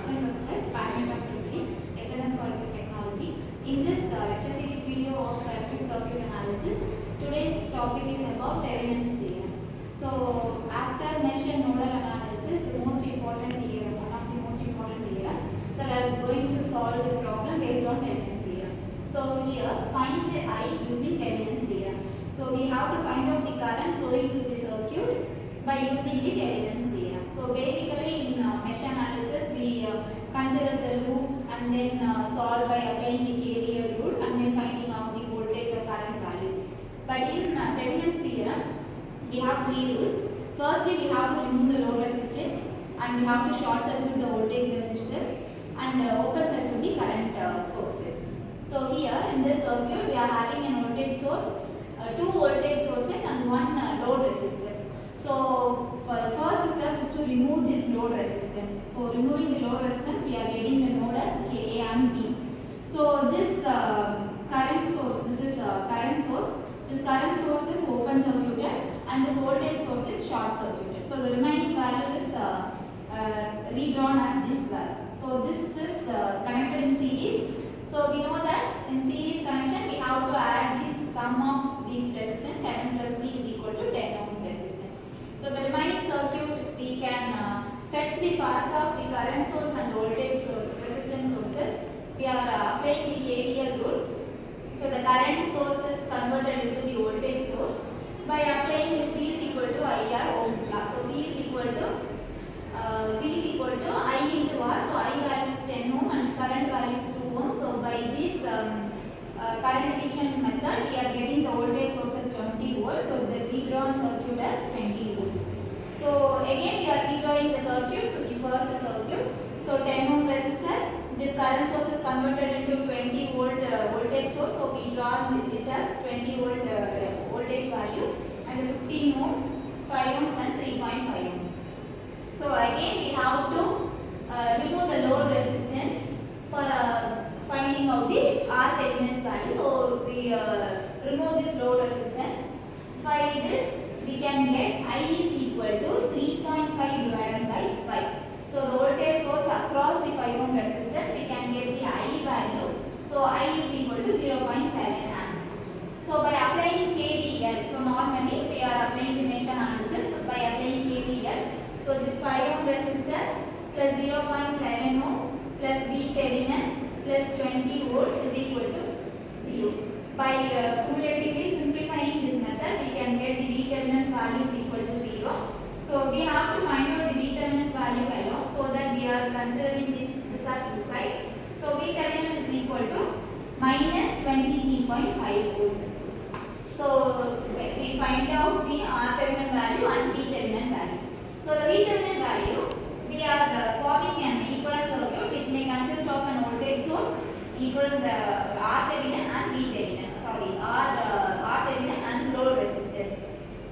Assistant Professor, Department of Thevenin, SNS College of Technology. In this lecture series video of electric circuit analysis, today's topic is about Thevenin's theorem. So, after mesh and nodal analysis, the most important theorem, one of the most important theorem. So, we are going to solve the problem based on Thevenin's theorem. So, here find the I using Thevenin's theorem. So, we have to find out the current flowing through the circuit by using the Thevenin's theorem. So basically in mesh analysis we consider the loops and then solve by applying the KVL rule and then finding out the voltage or current value. But in Thevenin's theorem we have three rules. Firstly, we have to remove the load resistance and we have to short circuit the voltage resistors and open circuit the current sources. So here in this circuit we are having a voltage source, two voltage sources and one load resistance. So for the first step is to remove this load resistance. So removing the load resistance, we are getting the node as Ka and B. So this current source, this is current source. This current source is open circuited and this voltage source is short circuited. So the remaining value is redrawn as this plus. So this is connected in series. So we know that in series connection we have to add this sum of these resistance 7 plus 3 is equal to 10 ohms resistance. So the remaining circuit we can fetch the path of the current source and voltage source, resistance sources. We are applying the KVL rule. So the current source is converted into the voltage source by applying this V is equal to IR Ohm's law. So V is equal to I into R. So I value is 10 ohm and current value is 2 ohm. So by this current division method, we are getting the voltage source as 20 volts. So the redrawn circuit as 20 volt. So again we are redrawing the circuit to the first circuit. So 10 ohm resistor. This current source is converted into 20 volt voltage source. So we draw it as 20 volt voltage value and the 15 ohms, 5 ohms and 3.5 ohms. So again we have to remove the load resistance for finding out the R Thevenin's value. So we remove this load resistance. By this we can get I is equal to 3.5 divided by 5. So the voltage source across the 5 ohm resistance we can get the I value. So I is equal to 0.7 amps. So by applying KVL, so normally we are applying the mesh analysis by applying KVL. So this 5 ohm resistor plus 0.7 ohms plus Thevenin plus 20 volt is equal to 0. By cumulatively simplifying this method, we can get the Thevenin's value is equal to 0. So we have to find out the Thevenin's value alone, so that we are considering this as this side. So Thevenin is equal to minus 23.5 volt. So we find out the R Thevenin value and Thevenin value. So the Thevenin value, we are forming an equivalent circuit which may consist of an voltage source equal to the R Thevenin and Thevenin. Sorry, R Thevenin and load resistance.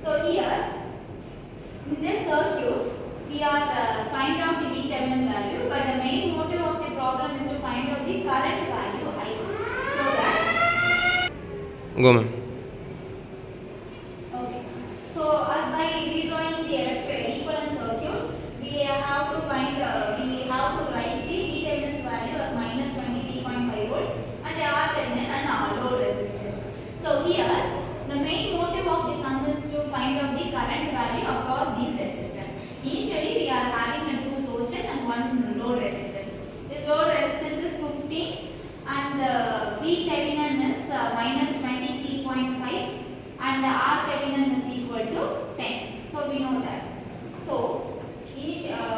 So here in this circuit we are find out the Thevenin value, but the main motive of the problem is to find out the current value I. So that go ma'am. Okay. So as by redrawing the equivalent circuit, we have to find we have to write the Thevenin's value as minus 23.5 volt and the R Thevenin and our load resistance. So here the main motive of the sum is to find out the current value across these resistors. Initially we are having two sources and one load resistance. This load resistance is 15 and Thevenin is minus 23.5 and the R Thevenin is equal to 10. So we know that. So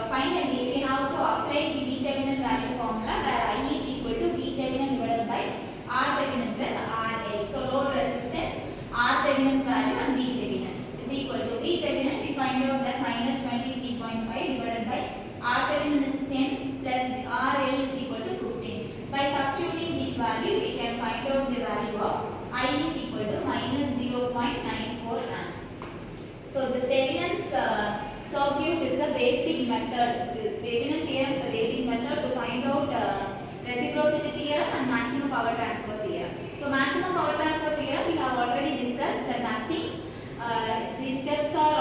finally we have to apply the Thevenin value formula where I is equal to Thevenin divided by R Thevenin plus RL. So load resistance, R Thevenin's value and Thevenin is equal to Thevenin. We find out that minus 23.5 divided by R Thevenin is 10 plus RL is equal to 15. By substituting this value we can find out the value of I is equal to minus 0.94 amps. So this Thevenin's circuit is the basic method. The Thevenin theorem is the basic method to find out reciprocity theorem and maximum power transfer theorem. So maximum power transfer theorem we have already discussed that nothing. The steps are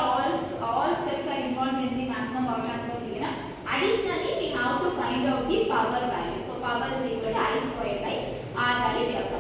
all steps are involved in the maximum power transfer theorem. Additionally, we have to find find out the power value. So power is equal to I squared by R value we have